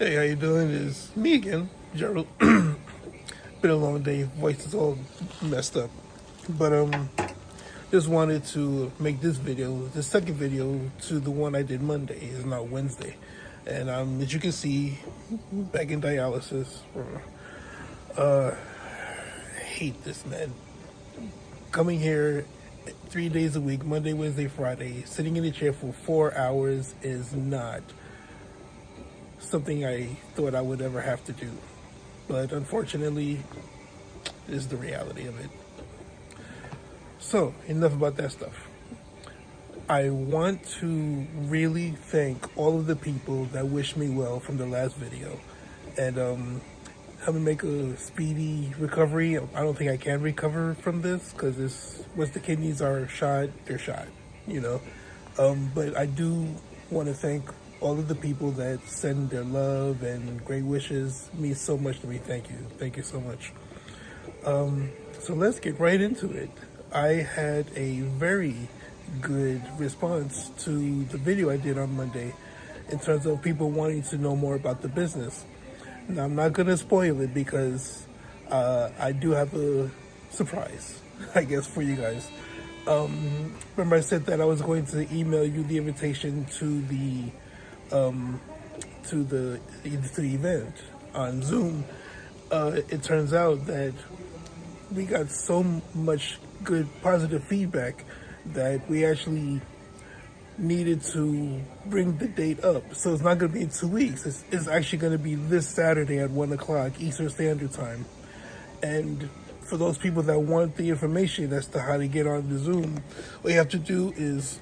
Hey, how you doing? It's me again, Jerold. Been a long day. Voice is all messed up, but just wanted to make this video, the second video to the one I did Monday. Is now Wednesday, and as you can see, back in dialysis. I hate this, man. Coming here 3 days a week, Monday, Wednesday, Friday, sitting in the chair for 4 hours is not something I thought I would ever have to do. But unfortunately, this is the reality of it. So, enough about that stuff. I want to really thank all of the people that wished me well from the last video. And help me make a speedy recovery. I don't think I can recover from this because once the kidneys are shot, they're shot, you know. But I do want to thank all of the people that send their love and great wishes. Means so much to me. Thank you. Thank you so much. So let's get right into it. I had a very good response to the video I did on Monday in terms of people wanting to know more about the business. Now, I'm not going to spoil it because I do have a surprise, I guess, for you guys. Remember I said that I was going to email you the invitation to the event on Zoom. It turns out that we got so much good positive feedback that we actually needed to bring the date up. So it's not going to be in 2 weeks. It's actually going to be this Saturday at 1 o'clock Eastern Standard Time. And for those people that want the information as to how to get on the Zoom, all you have to do is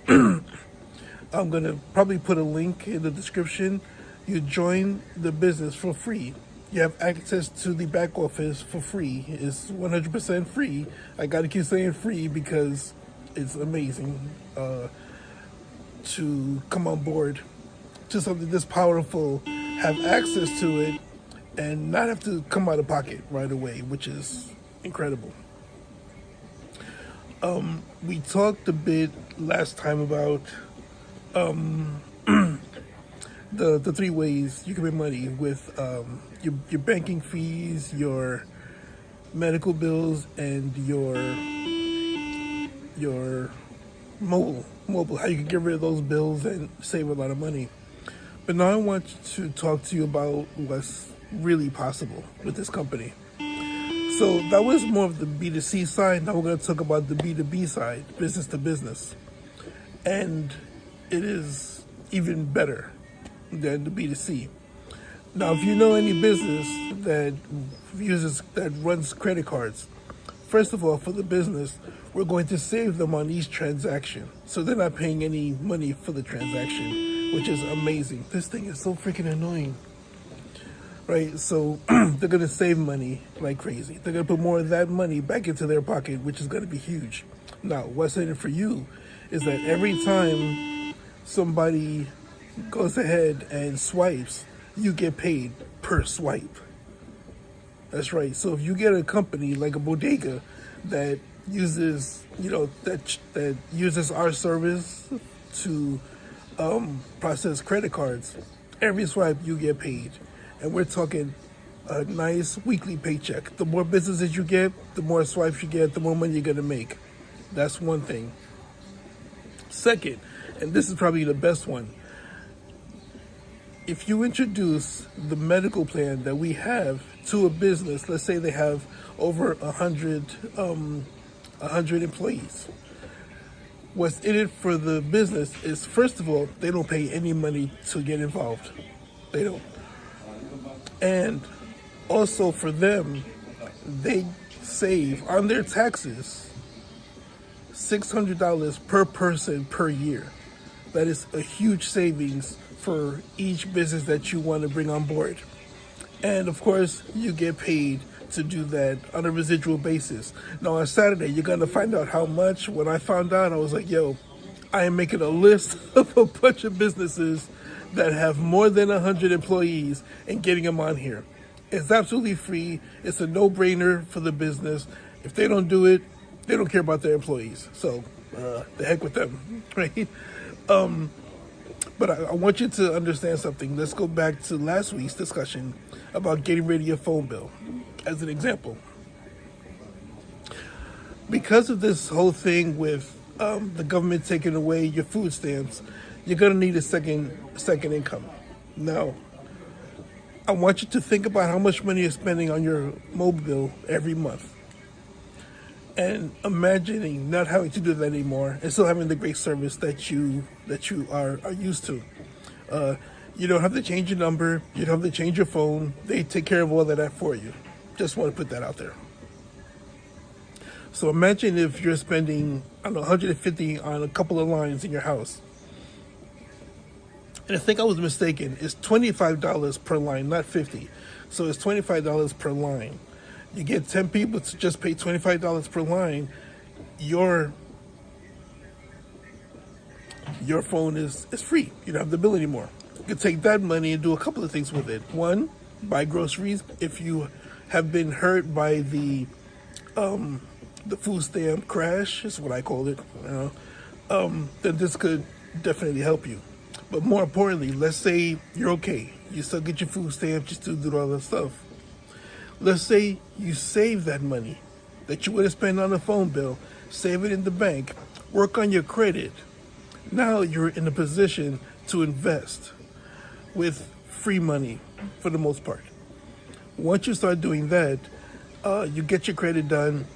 I'm going to probably put a link in the description. You join the business for free. You have access to the back office for free. It's 100% free. I got to keep saying free because it's amazing to come on board to something this powerful, have access to it, and not have to come out of pocket right away, which is incredible. We talked a bit last time about the three ways you can make money with your banking fees, your medical bills, and your mobile. How you can get rid of those bills and save a lot of money. But now I want to talk to you about what's really possible with this company. So that was more of the B2C side. Now we're going to talk about the B2B side, business to business. And it is even better than the B2C. Now, if you know any business that runs credit cards, first of all, for the business, we're going to save them on each transaction. So they're not paying any money for the transaction, which is amazing. This thing is so freaking annoying. Right? So they're going to save money like crazy. They're going to put more of that money back into their pocket, which is going to be huge. Now, what's in it for you is that every time somebody goes ahead and swipes, you get paid per swipe. That's right. So if you get a company like a bodega that uses, that uses our service to process credit cards, every swipe you get paid. And we're talking a nice weekly paycheck. The more businesses you get, the more swipes you get, the more money you're going to make. That's one thing. Second, and this is probably the best one, if you introduce the medical plan that we have to a business, let's say they have over 100 employees, what's in it for the business is, first of all, they don't pay any money to get involved. They don't. And also for them, they save on their taxes $600 per person per year. That is a huge savings for each business that you want to bring on board. And of course, you get paid to do that on a residual basis. Now on Saturday, you're going to find out how much. When I found out, I was like, yo, I am making a list of a bunch of businesses that have more than 100 employees and getting them on here. It's absolutely free. It's a no-brainer for the business. If they don't do it, they don't care about their employees. So the heck with them, right? But I want you to understand something. Let's go back to last week's discussion about getting rid of your phone bill as an example. Because of this whole thing with the government taking away your food stamps, you're going to need a second income. Now, I want you to think about how much money you're spending on your mobile bill every month. And imagining not having to do that anymore and still having the great service that you are used to. You don't have to change your number. You don't have to change your phone. They take care of all of that for you. Just want to put that out there. So imagine if you're spending, I don't know, $150 on a couple of lines in your house. And I think I was mistaken. It's $25 per line, not $50. So it's $25 per line. You get 10 people to just pay $25 per line. Your phone is free. You don't have the bill anymore. You can take that money and do a couple of things with it. One, buy groceries. If you have been hurt by the food stamp crash, is what I call it, then this could definitely help you. But more importantly, let's say you're okay. You still get your food stamps, you still do all that stuff. Let's say you save that money that you would have spent on a phone bill, save it in the bank, work on your credit. Now you're in a position to invest with free money for the most part. Once you start doing that, you get your credit done.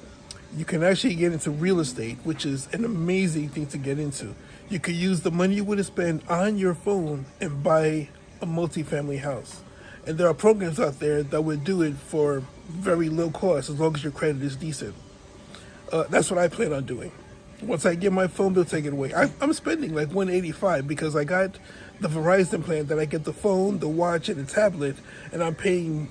You can actually get into real estate, which is an amazing thing to get into. You could use the money you would have spent on your phone and buy a multifamily house. And there are programs out there that would do it for very low cost as long as your credit is decent. That's what I plan on doing. Once I get my phone bill taken away, I'm spending like $185 because I got the Verizon plan that I get the phone, the watch, and the tablet, and I'm paying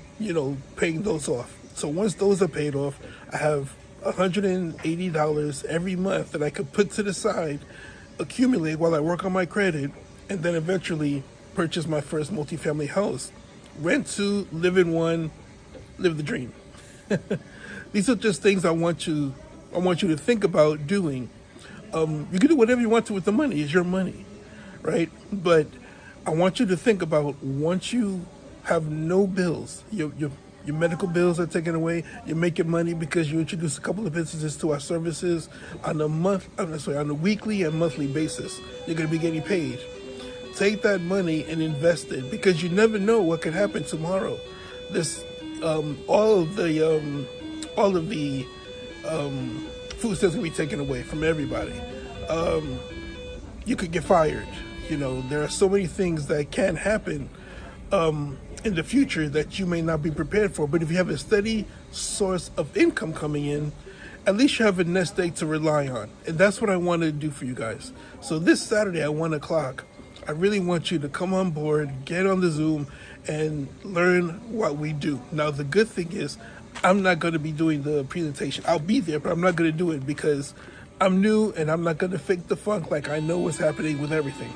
those off. So once those are paid off, I have $180 every month that I could put to the side, accumulate while I work on my credit, and then eventually purchase my first multifamily house. Rent two, live in one, live the dream. These are just things I want you to think about doing. You can do whatever you want to with the money. It's your money, right? But I want you to think about once you have no bills, your medical bills are taken away, you're making money because you introduce a couple of businesses to our services on a weekly and monthly basis. You're going to be getting paid. Take that money and invest it because you never know what could happen tomorrow. This all of the food stamps can be taken away from everybody. You could get fired. There are so many things that can happen in the future that you may not be prepared for. But if you have a steady source of income coming in, at least you have a nest egg to rely on. And that's what I want to do for you guys. So this Saturday at 1 o'clock, I really want you to come on board, get on the Zoom, and learn what we do. Now, the good thing is I'm not going to be doing the presentation. I'll be there, but I'm not going to do it because I'm new and I'm not going to fake the funk like I know what's happening with everything.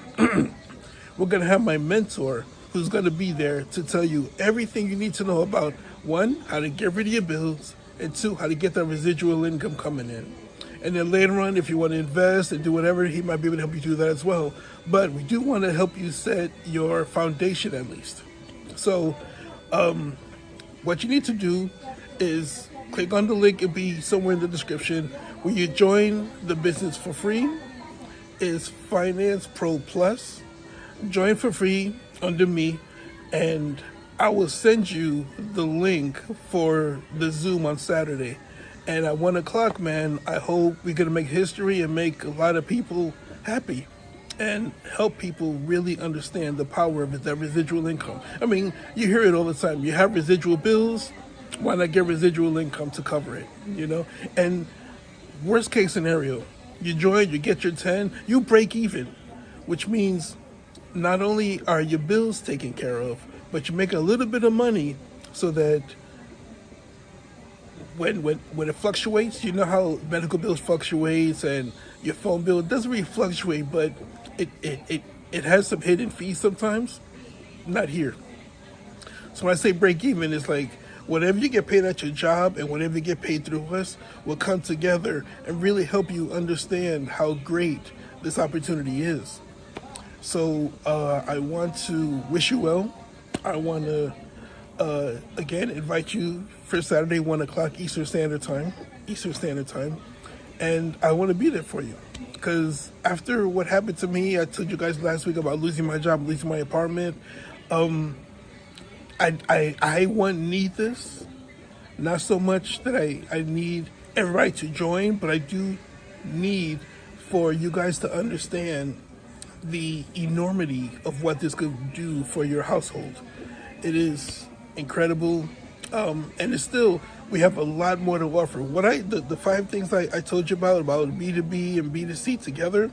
We're going to have my mentor who's going to be there to tell you everything you need to know about, one, how to get rid of your bills, and two, how to get that residual income coming in. And then later on, if you want to invest and do whatever, he might be able to help you do that as well. But we do want to help you set your foundation at least. So what you need to do is click on the link. It'll be somewhere in the description where you join the business for free. Is Finance Pro Plus. Join for free under me, and I will send you the link for the Zoom on Saturday. And at 1 o'clock, man, I hope we're going to make history and make a lot of people happy and help people really understand the power of that residual income. I mean, you hear it all the time. You have residual bills, why not get residual income to cover it, And worst case scenario, you join, you get your 10, you break even, which means not only are your bills taken care of, but you make a little bit of money so that when it fluctuates, you know how medical bills fluctuates and your phone bill, it doesn't really fluctuate, but it has some hidden fees sometimes. Not here. So when I say break even, it's like whatever you get paid at your job and whatever you get paid through us will come together and really help you understand how great this opportunity is. So I want to wish you well. I want to again invite you for Saturday, 1 o'clock Eastern Standard Time. And I want to be there for you. Because after what happened to me, I told you guys last week about losing my job, losing my apartment. I need this. Not so much that I need everybody to join, but I do need for you guys to understand the enormity of what this could do for your household. It is incredible, and it's still, we have a lot more to offer. The 5 things I told you about B2B and B2C together,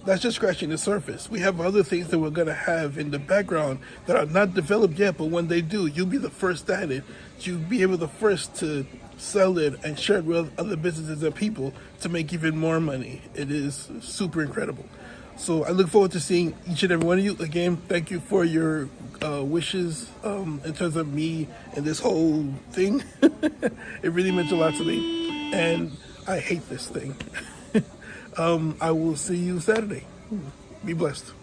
that's just scratching the surface. We have other things that we're going to have in the background that are not developed yet, but when they do, you'll be the first at it. You'll be able the first to sell it and share it with other businesses and people to make even more money. It is super incredible. So I look forward to seeing each and every one of you. Again, thank you for your wishes in terms of me and this whole thing. It really meant a lot to me. And I hate this thing. I will see you Saturday. Be blessed.